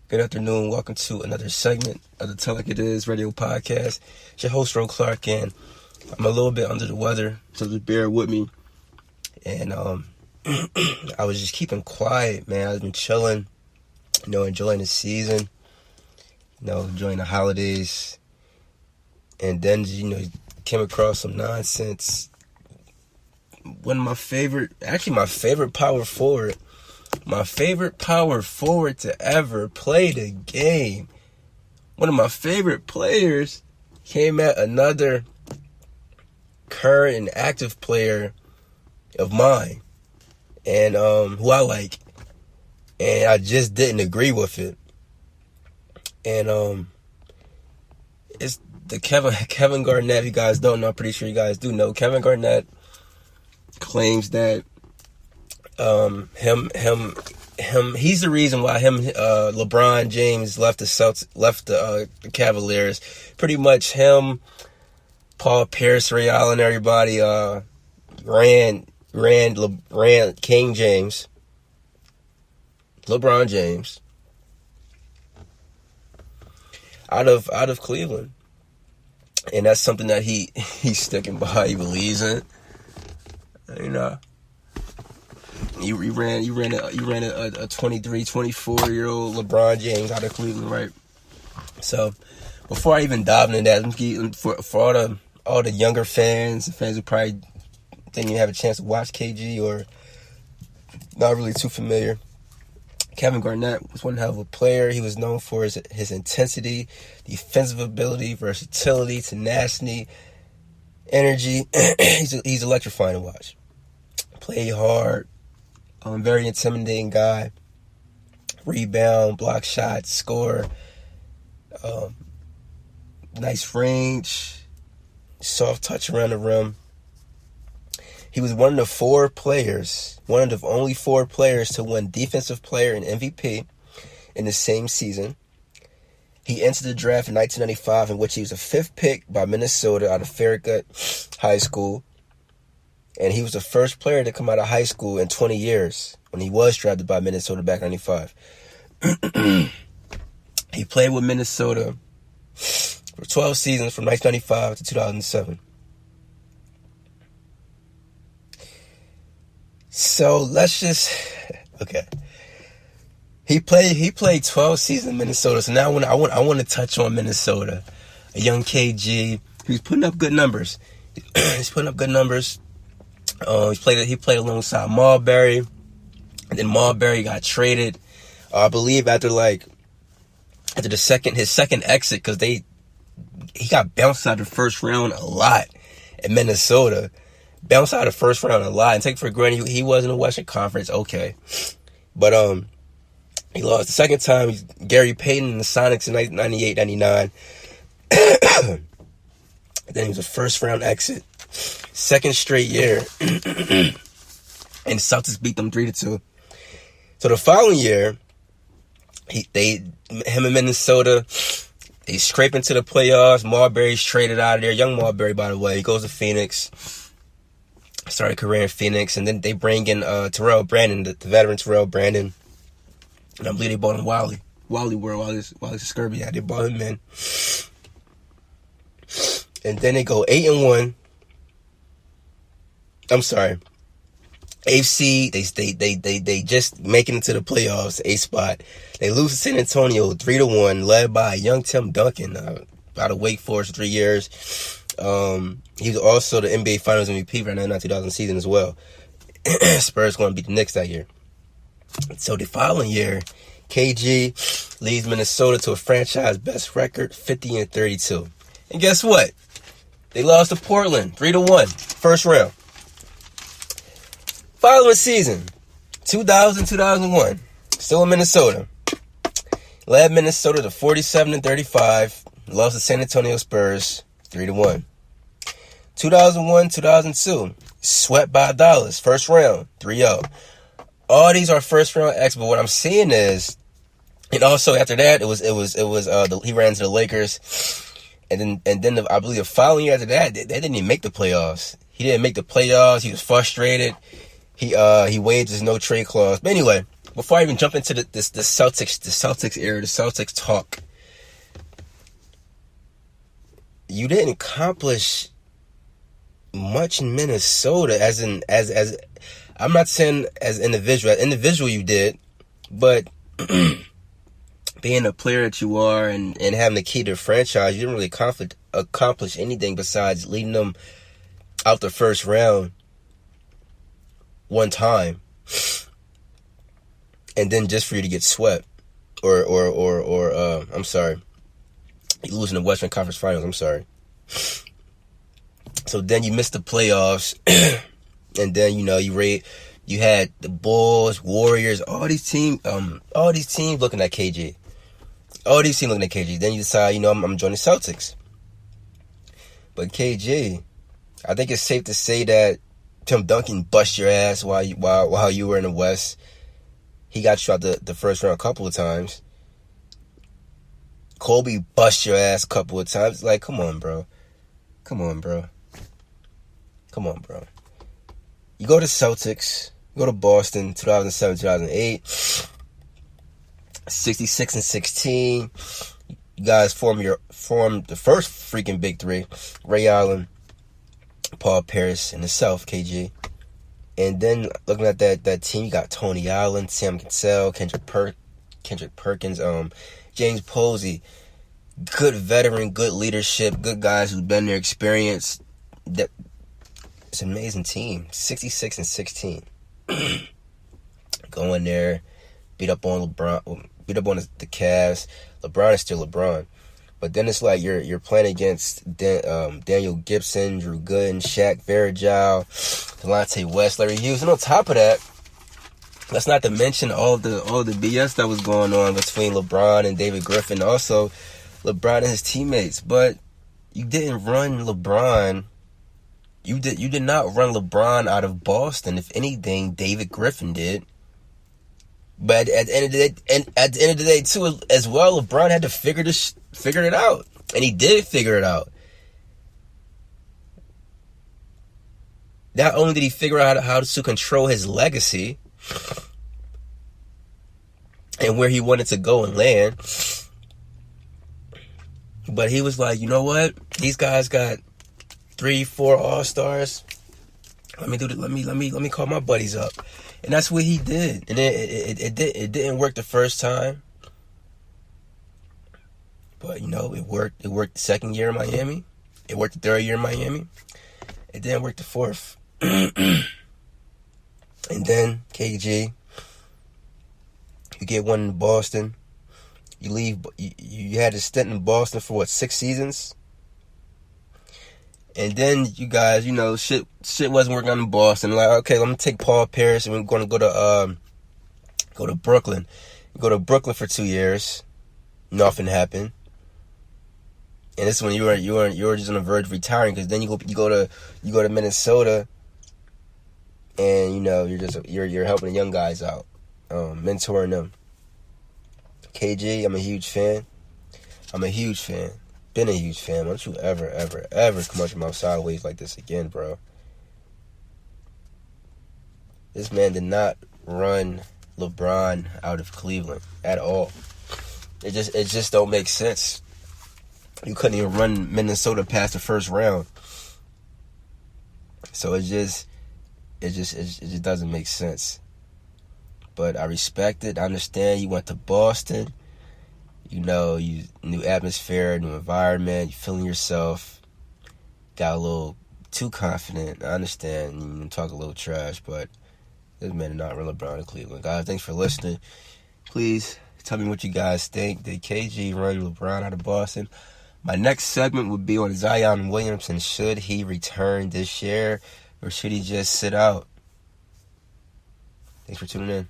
Good afternoon. Welcome to another segment of the Tell Like It Is radio podcast. It's your host, Ro Clark, and I'm a little bit under the weather, so just bear with me. And I was just keeping quiet, man. I've been chilling, enjoying the season, enjoying the holidays. And then, came across some nonsense. My favorite power forward to ever play the game. One of my favorite players came at another current and active player of mine, and who I like, and I just didn't agree with it. And it's the Kevin Garnett. If you guys don't know, I'm pretty sure you guys do know. Kevin Garnett claims that he's the reason why LeBron James left the Cavaliers. Pretty much him, Paul Pierce, Ray Allen, everybody ran King James, LeBron James out of Cleveland, and that's something that he's sticking by. He believes in. You ran a 23, 24-year-old LeBron James out of Cleveland, right? So before I even dive into that, for all the younger fans who probably didn't even have a chance to watch KG or not really too familiar, Kevin Garnett was one hell of a player. He was known for his intensity, defensive ability, versatility, tenacity, energy. He's electrifying to watch. Play hard. Very intimidating guy. Rebound, block shots, score. Nice range. Soft touch around the rim. He was one of the only four players to win Defensive Player and MVP in the same season. He entered the draft in 1995, in which he was a fifth pick by Minnesota out of Farragut High School. And he was the first player to come out of high school in 20 years when he was drafted by Minnesota back in 95. He played with Minnesota for 12 seasons from 1995 to 2007. So okay. He played 12 seasons in Minnesota. So now I want to touch on Minnesota. A young KG who's putting up good numbers. He played alongside Marbury, and then Marbury got traded. I believe after his second exit, because he got bounced out of the first round a lot in Minnesota. Bounced out of the first round a lot, and take for granted he was in the Western Conference, okay, but he lost the second time. Gary Payton and the Sonics in 98-99. Then he was a first round exit. Second straight year. And the Celtics beat them 3-2. So the following year, him and Minnesota, they scrape into the playoffs. Marbury's traded out of there. Young Marbury, by the way. He goes to Phoenix. Started a career in Phoenix. And then they bring in Terrell Brandon, the veteran Terrell Brandon. And I believe they bought him Wally World, Wally Scurby. Yeah, they bought him in. And then they go 8-1. I'm sorry. AFC, they just making it to the playoffs, 8th spot. They lose to San Antonio 3-1, led by young Tim Duncan, out of Wake Forest for 3 years. He was also the NBA Finals MVP for the 1999-2000 season as well. Spurs going to beat the Knicks that year. So the following year, KG leads Minnesota to a franchise best record, 50-32. And guess what? They lost to Portland, 3-1, first round. Following season, 2000-2001, still in Minnesota. Led Minnesota to 47-35, lost to San Antonio Spurs, 3-1. 2001-2002, swept by Dallas, first round, 3-0. All these are first round exits, but what I'm seeing is, and also after that, he ran to the Lakers. And then I believe the following year after that, they didn't even make the playoffs. He didn't make the playoffs. He was frustrated. He waived his no trade clause. But anyway, before I even jump into the Celtics era, the Celtics talk, you didn't accomplish much in Minnesota as I'm not saying as individual you did, but being a player that you are and having the key to the franchise, you didn't really accomplish anything besides leading them out the first round one time, and then just for you to get swept, or I'm sorry, losing the Western Conference Finals. I'm sorry. So then you missed the playoffs, and then you had the Bulls, Warriors, all these teams looking at KG. Then you decide, I'm joining Celtics. But KG, I think it's safe to say that Tim Duncan bust your ass while you were in the West. He got you out the first round a couple of times. Kobe bust your ass a couple of times. Like, come on, bro. You go to Celtics, you go to Boston, 2007, 2008, 66-16. You guys form the first freaking big three: Ray Allen, Paul Pierce, and himself, KG. And then looking at that team, you got Tony Allen, Sam Cassell, Kendrick Perkins, James Posey. Good veteran, good leadership, good guys who've been there, experienced. It's an amazing team. 66-16. Go in there, beat up on LeBron, beat up on the Cavs. LeBron is still LeBron. But then it's like you're playing against Daniel Gibson, Drew Gooden, Shaq Barrett-Giles, Delonte West, Larry Hughes. And on top of that, let's not to mention all the BS that was going on between LeBron and David Griffin. Also, LeBron and his teammates. But you didn't run LeBron. You did not run LeBron out of Boston. If anything, David Griffin did. But at the end of the day, too, as well, LeBron had to figure it out, and he did figure it out. Not only did he figure out how to control his legacy and where he wanted to go and land, but he was like, you know what? These guys got 3-4 All-Stars. Let me call my buddies up. And that's what he did. And it didn't work the first time. But, it worked. It worked the second year in Miami. It worked the third year in Miami. It didn't work the fourth. And then, KG, you get one in Boston. You leave. You had a stint in Boston for, 6 seasons? And then you guys, shit wasn't working out in Boston. Like, okay, let me take Paul Pierce and we're going to go to Brooklyn. You go to Brooklyn for 2 years. Nothing happened. And this is when you were just on the verge of retiring, because then you go to Minnesota, and you're helping the young guys out, mentoring them. KG, I'm a huge fan. Been a huge fan. Don't you ever come out your mouth sideways like this again, bro. This man did not run LeBron out of Cleveland at all. It just don't make sense. You couldn't even run Minnesota past the first round. So it just doesn't make sense. But I respect it. I understand you went to Boston. You new atmosphere, new environment, you feeling yourself, got a little too confident. I understand you talk a little trash, but this man did not run LeBron in Cleveland. Guys, thanks for listening. Please tell me what you guys think. Did KG run LeBron out of Boston? My next segment would be on Zion Williamson. Should he return this year, or should he just sit out? Thanks for tuning in.